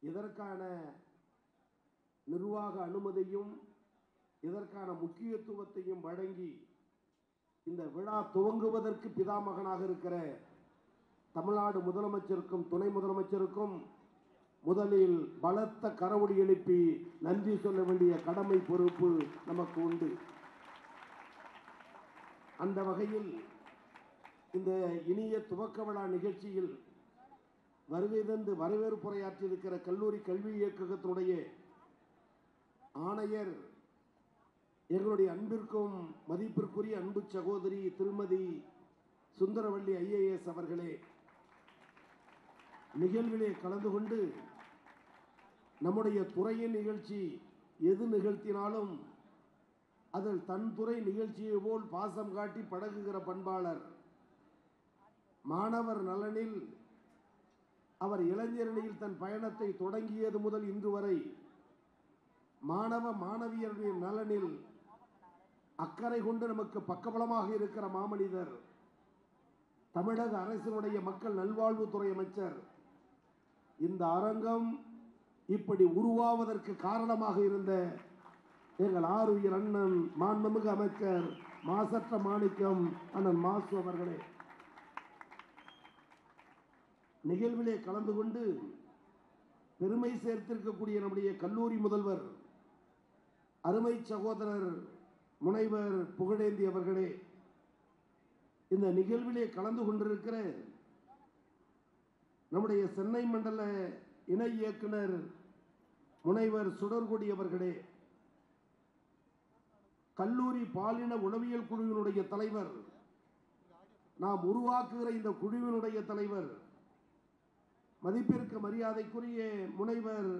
இதற்கான நிர்வாக அனுமதியும் இதற்கான முக்கியத்துவத்தையும் வழங்கி இந்த விழா துவங்குவதற்கு பிதாமகனாக இருக்கிற தமிழ்நாடு முதலமைச்சருக்கும் துணை முதலமைச்சருக்கும் முதலில் பலத்த கரவொலி எழுப்பி நன்றி சொல்ல வேண்டிய கடமை பொறுப்பு நமக்கு உண்டு. அந்த வகையில் இந்த இனிய துவக்க விழா நிகழ்ச்சியில் வருகை தந்து வரவேற்புரையாற்றியிருக்கிற கல்லூரி கல்வி இயக்ககத்தினுடைய ஆணையர் எங்களுடைய அன்பிற்கும் மதிப்பிற்குரிய அன்பு சகோதரி திருமதி சுந்தரவள்ளி IAS அவர்களே, நிகழ்விலே கலந்து கொண்டு நம்முடைய துறையின் நிகழ்ச்சி எது நிகழ்த்தினாலும் அதில் தன் துறை நிகழ்ச்சியை போல் பாசம் காட்டி பழகுகிற பண்பாளர், மாணவர் நலனில் அவர் இளைஞரணியில் தன் பயணத்தை தொடங்கியது முதல் இன்று வரை மாணவ மாணவியருடைய நலனில் அக்கறை கொண்டு நமக்கு பக்கபலமாக இருக்கிற மாமனிதர், தமிழக அரசினுடைய மக்கள் நல்வாழ்வுத்துறை அமைச்சர். இந்த அரங்கம் இப்படி உருவாவதற்கு காரணமாக இருந்த எங்கள் ஆருயிர் அண்ணன் மாண்புமிகு அமைச்சர் மாசற்ற மாணிக்கம் அண்ணன் மாசு அவர்களே, நிகழ்விலே கலந்து கொண்டு பெருமை சேர்த்திருக்கக்கூடிய நம்முடைய கல்லூரி முதல்வர் அருமை சகோதரர் முனைவர் புகழேந்தி அவர்களே, இந்த நிகழ்விலே கலந்து கொண்டிருக்கிற நம்முடைய சென்னை மண்டல இணை இயக்குனர் முனைவர் சுடர்கொடி அவர்களே, கல்லூரி பாலின உளவியல் குழுவினுடைய தலைவர், நாம் உருவாக்குகிற இந்த குழுவினுடைய தலைவர் மதிப்பிற்கு மரியாதைக்குரிய முனைவர்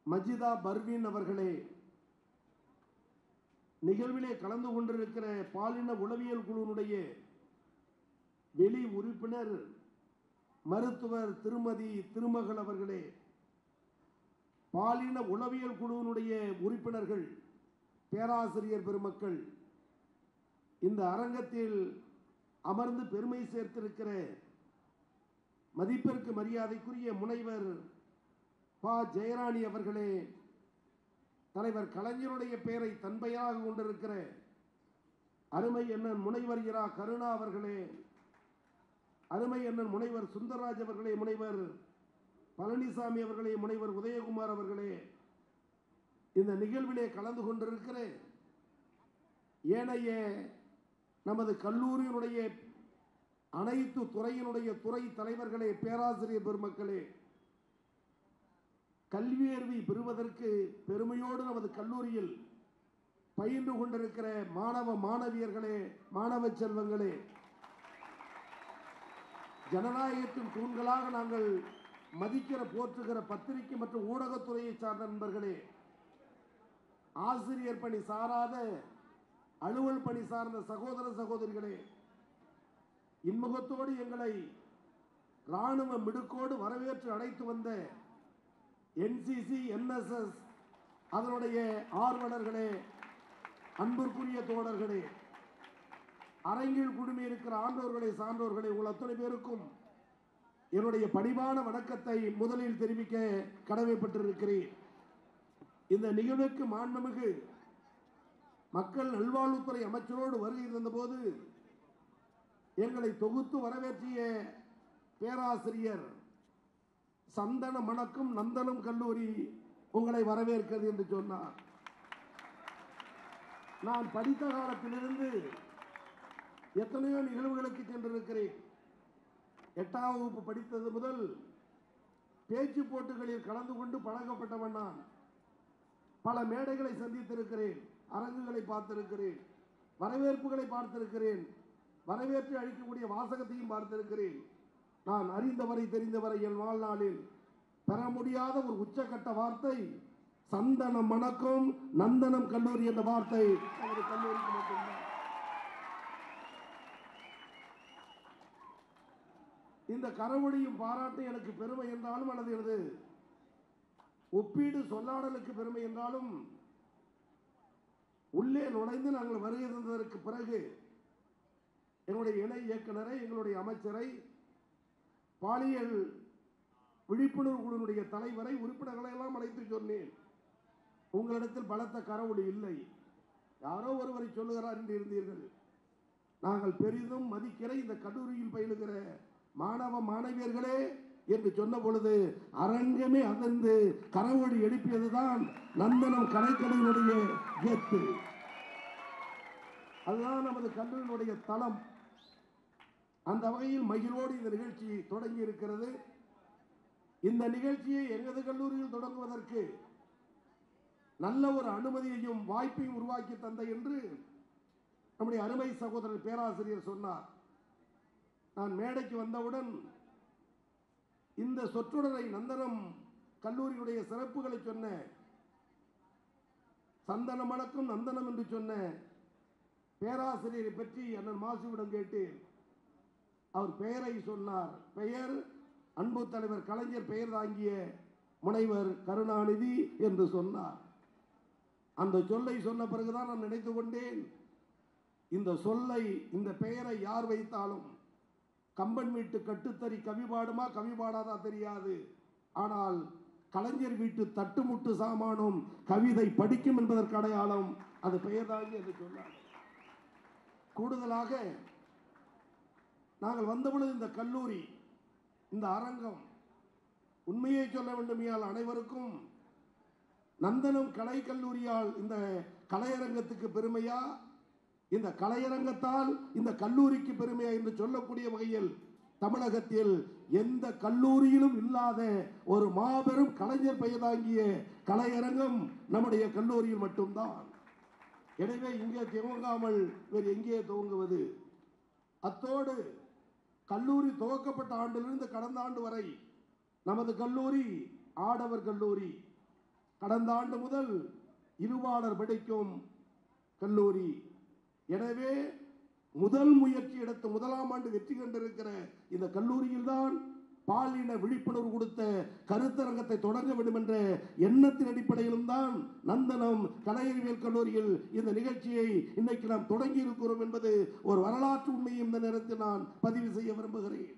மஜிதா பர்வீன் அவர்களே, நிகழ்விலே கலந்து கொண்டிருக்கிற பாலின உளவியல் குழுவினுடைய வெளி உறுப்பினர் மருத்துவர் திருமதி திருமகள் அவர்களே, பாலின உளவியல் குழுவினுடைய உறுப்பினர்கள், பேராசிரியர் பெருமக்கள், இந்த அரங்கத்தில் அமர்ந்து பெருமை சேர்த்திருக்கிற மதிப்பிற்கு மரியாதைக்குரிய முனைவர் பா ஜெயராணி அவர்களே, தலைவர் கலைஞருடைய பெயரை தன் பெயராக கொண்டிருக்கிற அருமை அண்ணன் முனைவர் இரா கருணா அவர்களே, அருமை அண்ணன் முனைவர் சுந்தரராஜ் அவர்களே, முனைவர் பழனிசாமி அவர்களே, முனைவர் உதயகுமார் அவர்களே, இந்த நிகழ்விலே கலந்து கொண்டிருக்கிற ஏனைய நமது கல்லூரியினுடைய அனைத்து துறையினுடைய துறை தலைவர்களே, பேராசிரியர் பெருமக்களே, கல்வி அறிவை பெறுவதற்கு பெருமையோடு நமது கல்லூரியில் பயின்று கொண்டிருக்கிற மாணவ மாணவியர்களே, மாணவ செல்வங்களே, ஜனநாயகத்தின் தூண்களாக நாங்கள் மதிக்கிற போற்றுகிற பத்திரிகை மற்றும் ஊடகத்துறையை சார்ந்த நண்பர்களே, ஆசிரியர் பணி சாராத அலுவல் பணி சார்ந்த சகோதர சகோதரிகளே, இன்முகத்தோடு எங்களை இராணுவ மிடுக்கோடு வரவேற்று அழைத்து வந்த NCC NSS அதனுடைய ஆர்வலர்களே, அன்பிற்குரிய தோழர்களே, அரங்கில் குழுமி இருக்கிற ஆண்டோர்களே, சான்றோர்களே, உங்கள் அத்தனை பேருக்கும் என்னுடைய பணிவான வணக்கத்தை முதலில் தெரிவிக்க கடமைப்பட்டிருக்கிறேன். இந்த நிகழ்வுக்கு மாண்புமிகு மக்கள் நல்வாழ்வுத்துறை அமைச்சரோடு வருகை தந்தபோது எங்களை தொகுத்து வரவேற்றிய பேராசிரியர் சந்தன மணக்கும் நந்தனம் கல்லூரி உங்களை வரவேற்கிறது என்று சொன்னார். நான் படித்த காலத்திலிருந்து எத்தனையோ நிகழ்வுகளுக்கு சென்றிருக்கிறேன். 8ஆம் வகுப்பு படித்தது முதல் பேச்சு போட்டிகளில் கலந்து கொண்டு பழக்கப்பட்டவன் நான். பல மேடைகளை சந்தித்திருக்கிறேன், அரங்குகளை பார்த்திருக்கிறேன், வரவேற்புகளை பார்த்திருக்கிறேன், வரவேற்று அளிக்கக்கூடிய வாசகத்தையும் பார்த்திருக்கிறேன். நான் அறிந்தவரை தெரிந்தவரை என் வாழ்நாளில் பெற முடியாத ஒரு உச்சக்கட்ட வார்த்தை சந்தனம் மணக்கும் நந்தனம் கல்லூரி என்ற வார்த்தை கல்லூரிக்கு மட்டும்தான். இந்த கரவொலியும் பாராட்டு எனக்கு பெருமை என்றாலும் அல்லது எனது ஒப்பீடு சொல்லாடலுக்கு பெருமை என்றாலும் உள்ளே நுழைந்து நாங்கள் வருகை தந்ததற்கு பிறகு எங்களுடைய இணை இயக்குனரை, எங்களுடைய அமைச்சரை, பாலியல் விழிப்புணர்வு குழுவினுடைய தலைவரை, உறுப்பினர்களை எல்லாம் அழைத்து சொன்னேன். உங்களிடத்தில் பலத்த கரவொலி இல்லை, யாரோ ஒருவரை சொல்லுகிறார் என்று இருந்தீர்கள். நாங்கள் பெரிதும் மதிக்கிற இந்த கல்லூரியில் பயிலுகிற மாணவ மாணவியர்களே என்று சொன்ன பொழுது அரங்கமே அதிர்ந்து கரவொலி எழுப்பியதுதான் நந்தனம் கலைக்கலையினுடைய கெத்து. அதுதான் நமது கல்லூரியினுடைய தளம். அந்த வகையில் மகிழ்வோடு இந்த நிகழ்ச்சி தொடங்கி இருக்கிறது. இந்த நிகழ்ச்சியை எங்களது கல்லூரியில் தொடங்குவதற்கு நல்ல ஒரு அனுமதியையும் வாய்ப்பையும் உருவாக்கி தந்த என்று நம்முடைய அருமை சகோதரர் பேராசிரியர் சொன்னார். நான் மேடைக்கு வந்தவுடன் இந்த சொற்றொடரை, நந்தனம் கல்லூரியுடைய சிறப்புகளை சொன்ன, சந்தனம் மணக்கும் நந்தனம் என்று சொன்ன பேராசிரியரை பற்றி அண்ணன் மாசுவிடம் கேட்டேன். அவர் பெயரை சொன்னார். பெயர் அன்பு தலைவர் கலைஞர் பெயர் தாங்கிய முனைவர் கருணாநிதி என்று சொன்னார். அந்த சொல்லை சொன்ன பிறகுதான் நான் நினைத்து கொண்டேன், இந்த சொல்லை, இந்த பெயரை யார் வைத்தாலும் கம்பன் வீட்டு கட்டுத்தறி கவி பாடுமா கவி பாடாதா தெரியாது, ஆனால் கலைஞர் வீட்டு தட்டுமுட்டு சாமானும் கவிதை படிக்கும் என்பதற்கு அடையாளம் அது பெயர் தாங்கி என்று சொன்னார். கூடுதலாக நாங்கள் வந்தபொழுது இந்த கல்லூரி, இந்த அரங்கம், உண்மையை சொல்ல வேண்டுமையால் அனைவருக்கும் நந்தனம் கலை கல்லூரியால் இந்த கலையரங்கத்துக்கு பெருமையா, இந்த கலையரங்கத்தால் இந்த கல்லூரிக்கு பெருமையா என்று சொல்லக்கூடிய வகையில் தமிழகத்தில் எந்த கல்லூரியிலும் இல்லாத ஒரு மாபெரும் கலைஞர் பெயர் தாங்கிய கலையரங்கம் நம்முடைய கல்லூரியில் மட்டும்தான். எனவே இங்கே துவங்காமல் வேறு எங்கே துவங்குவது? அத்தோடு கல்லூரி துவக்கப்பட்ட ஆண்டிலிருந்து கடந்த ஆண்டு வரை நமது கல்லூரி ஆடவர் கல்லூரி. கடந்த ஆண்டு முதல் இருபாலர் படிக்கும் கல்லூரி. எனவே முதல் முயற்சி எடுத்து முதலாம் ஆண்டு வெற்றி கண்டிருக்கிற இந்த கல்லூரியில் தான் பாலின விழிப்புணர்வு கொடுத்த கருத்தரங்கத்தை தொடங்க வேண்டும் என்ற எண்ணத்தின் அடிப்படையிலும் தான் நந்தனம் கலை அறிவியல் கல்லூரியில் இந்த நிகழ்ச்சியை இன்னைக்கு நாம் தொடங்கி இருக்கிறோம் என்பது ஒரு வரலாற்று உண்மையை இந்த நேரத்தில் நான் பதிவு செய்ய விரும்புகிறேன்.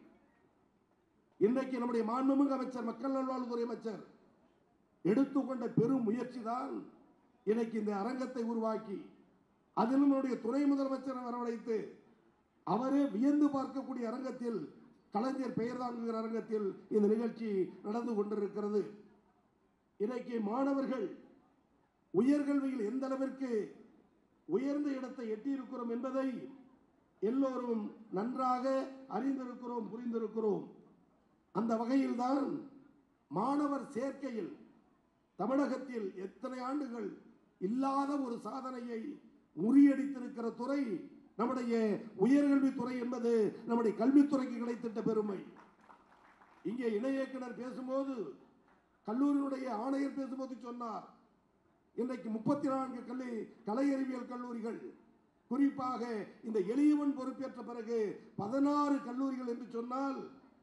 இன்றைக்கு நம்முடைய மாண்புமிகு அமைச்சர், மக்கள் நல்வாழ்வுத்துறை அமைச்சர் எடுத்துக்கொண்ட பெரும் முயற்சி தான் இன்னைக்கு இந்த அரங்கத்தை உருவாக்கி அதிலும் நம்முடைய துணை முதலமைச்சரை வரவழைத்து அவரே வியந்து பார்க்கக்கூடிய அரங்கத்தில், கலைஞர் பெயர் தாங்குகிற அரங்கத்தில் இந்த நிகழ்ச்சி நடந்து கொண்டிருக்கிறது. இன்றைக்கு மாணவர்கள் உயர்கல்வியில் எந்த அளவிற்கு உயர்ந்த இடத்தை எட்டியிருக்கிறோம் என்பதை எல்லோரும் நன்றாக அறிந்திருக்கிறோம், புரிந்திருக்கிறோம். அந்த வகையில் தான் மாணவர் சேர்க்கையில் தமிழகத்தில் எத்தனை ஆண்டுகள் இல்லாத ஒரு சாதனையை முறியடித்திருக்கிற துறை நம்முடைய உயர்கல்வித்துறை என்பது நம்முடைய கல்வித்துறைக்கு கிடைத்திட்ட பெருமை. இங்கே இணை இயக்குனர் பேசும்போது, கல்லூரியினுடைய ஆணையர் பேசும்போது சொன்னார், இன்றைக்கு 34 கலை அறிவியல் கல்லூரிகள், குறிப்பாக இந்த எளியவன் பொறுப்பேற்ற பிறகு 16 கல்லூரிகள் என்று சொன்னால்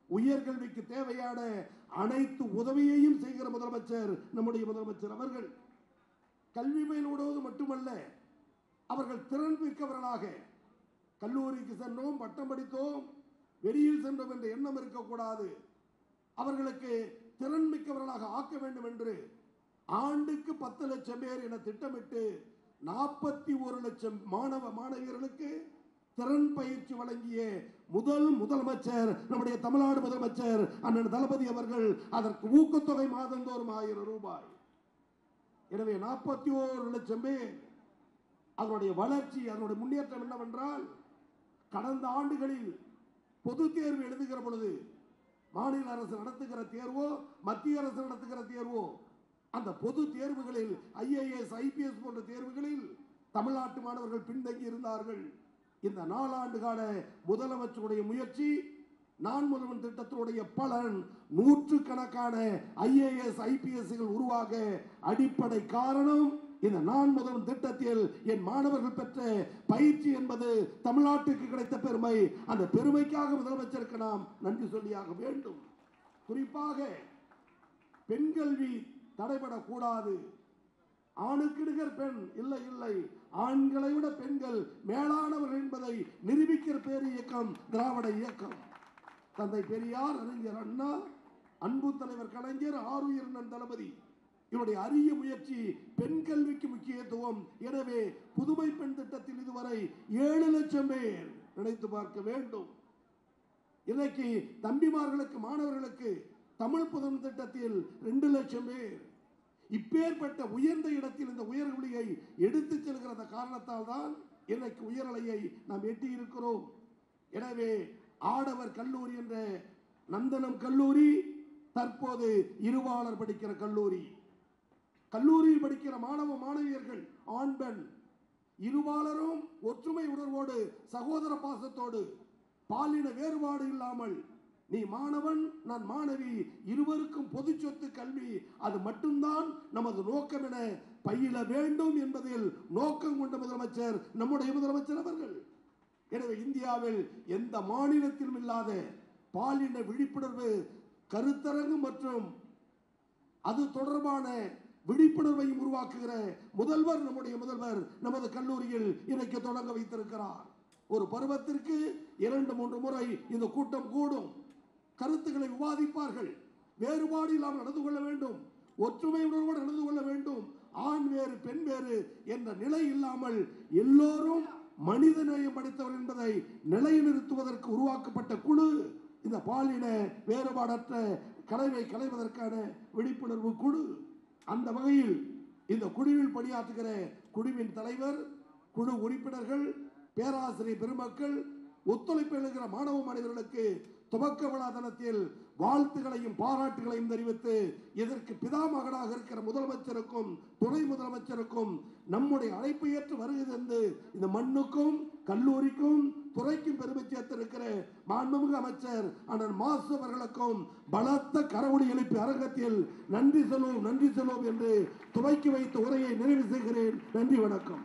உயர்கல்விக்கு தேவையான அனைத்து உதவியையும் செய்கிற முதலமைச்சர் நம்முடைய முதலமைச்சர் அவர்கள். கல்வி பயிலுவது மட்டுமல்ல, அவர்கள் திறன் மிக்கவர்களாக கல்லூரிக்கு சென்றோம், பட்டம் படித்தோம், வெளியில் சென்றோம் என்ற எண்ணம் இருக்கக்கூடாது. அவர்களுக்கு திறன் மிக்கவர்களாக ஆக்க வேண்டும் என்று ஆண்டுக்கு 10 லட்சம் பேர் என திட்டமிட்டு 41 லட்சம் மாணவ மாணவியர்களுக்கு திறன் பயிற்சி வழங்கிய முதல் முதலமைச்சர் நம்முடைய தமிழ்நாடு முதலமைச்சர் அண்ணன் தளபதி அவர்கள். அதற்கு ஊக்கத்தொகை மாதந்தோறும் 1000 ரூபாய். எனவே 41 லட்சம் பேர். அதனுடைய வளர்ச்சி, அதனுடைய முன்னேற்றம் என்னவென்றால், கடந்த ஆண்டுகளில் பொது தேர்வு எழுதுகிற பொழுது மாநில அரசு நடத்துகிற தேர்வோ மத்திய அரசு நடத்துகிற தேர்வோ, அந்த பொது தேர்வுகளில் IAS IPS போன்ற தேர்வுகளில் தமிழ்நாட்டு மாணவர்கள் பின்தங்கி இருந்தார்கள். இந்த 4 ஆண்டு கால முதலமைச்சருடைய முயற்சி, நான் முதல்வன் திட்டத்தினுடைய பலன், நூற்றுக்கணக்கான IAS IPS உருவாக அடிப்படை காரணம் இந்த நான் முதல்வன் திட்டத்தில் என் மாணவர்கள் பெற்ற பயிற்சி என்பது தமிழ்நாட்டுக்கு கிடைத்த பெருமை. அந்த பெருமைக்காக முதலமைச்சருக்கு நாம் நன்றி சொல்லியாக வேண்டும். குறிப்பாக பெண் கல்வி தடைபடக்கூடாது. ஆணுக்கு நிகர் பெண் இல்லை இல்லை, ஆண்களை விட பெண்கள் மேலானவர்கள் என்பதை நிரூபிக்கிற பேர் இயக்கம் திராவிட இயக்கம். தந்தை பெரியார், அறிஞர் அண்ணா, அன்பு தலைவர் கலைஞர், ஆருயிர் தளபதி இவருடைய அரிய முயற்சி பெண் கல்விக்கு முக்கியத்துவம். எனவே புதுமை பெண் திட்டத்தில் இதுவரை 7 லட்சம் பேர், நினைத்து பார்க்க வேண்டும். இன்னைக்கு தம்பிமார்களுக்கு, மாணவர்களுக்கு தமிழ் புதுமை திட்டத்தில் 2 லட்சம் பேர். இப்பேற்பட்ட உயர்ந்த இடத்தில் இந்த உயர்வழியை எடுத்து செல்கிற காரணத்தால் தான் இன்னைக்கு உயரலையை நாம் எட்டி இருக்கிறோம். எனவே ஆடவர் கல்லூரி என்ற நந்தனம் கல்லூரி தற்போது இருபாலர் படிக்கிற கல்லூரி. கல்லூரியில் படிக்கிற மாணவ மாணவியர்கள் ஆண் பெண் இருபாலரும் ஒற்றுமை உணர்வோடு, சகோதர பாசத்தோடு, பாலின வேறுபாடு இல்லாமல், நீ மாணவன் நான் மாணவி, இருவருக்கும் பொது சொத்து கல்வி, அது மட்டும்தான் நமது நோக்கம் என பயில வேண்டும் என்பதில் நோக்கம் கொண்ட முதலமைச்சர் நம்முடைய முதலமைச்சர் அவர்கள். எனவே இந்தியாவில் எந்த மாநிலத்திலும் இல்லாத பாலின விழிப்புணர்வு கருத்தரங்கு மற்றும் அது தொடர்பான விழிப்புணர்வையும் உருவாக்குகிற முதல்வர் நம்முடைய முதல்வர் நமது கல்லூரியில் இன்னைக்கு தொடங்க வைத்திருக்கிறார். ஒரு பருவத்திற்கு 2-3 முறை இந்த கூட்டம் கூடும். கருத்துக்களை விவாதிப்பார்கள். வேறுபாடு இல்லாமல் நடந்து கொள்ள வேண்டும், ஒற்றுமை உணர்வோடு நடந்து கொள்ள வேண்டும். ஆண் வேறு பெண் வேறு என்ற நிலை இல்லாமல் எல்லோரும் மனிதநேயம் படைத்தவர் என்பதை நிலைநிறுத்துவதற்கு உருவாக்கப்பட்ட குழு இந்த பாலின வேறுபாடற்ற கலைவை களைவதற்கான விழிப்புணர்வு குழு. அந்த வகையில் இந்த குழுவில் பணியாற்றுகிற குழுவின் தலைவர், குழு உறுப்பினர்கள், பேராசிரியர் பெருமக்கள், ஒத்துழைப்பு எழுகிற மாணவ மாணவர்களுக்கு துவக்க விழா தினத்தில் வாழ்த்துகளையும் பாராட்டுகளையும் தெரிவித்து இதற்கு பிதாமகனாக இருக்கிற முதலமைச்சருக்கும் துணை முதலமைச்சருக்கும் நம்முடைய அழைப்பு ஏற்று வருகை தந்து இந்த மண்ணுக்கும் கல்லூரிக்கும் துறைக்கும் பெருமை சேர்த்திருக்கிற மாண்புமிகு அமைச்சர் அண்ணன் மாசு அவர்களுக்கும் பலத்த கரவொலி எழுப்பி அரங்கத்தில் நன்றி சொல்வோம் என்று துவக்கி வைத்த உரையை நிறைவு செய்கிறேன். நன்றி, வணக்கம்.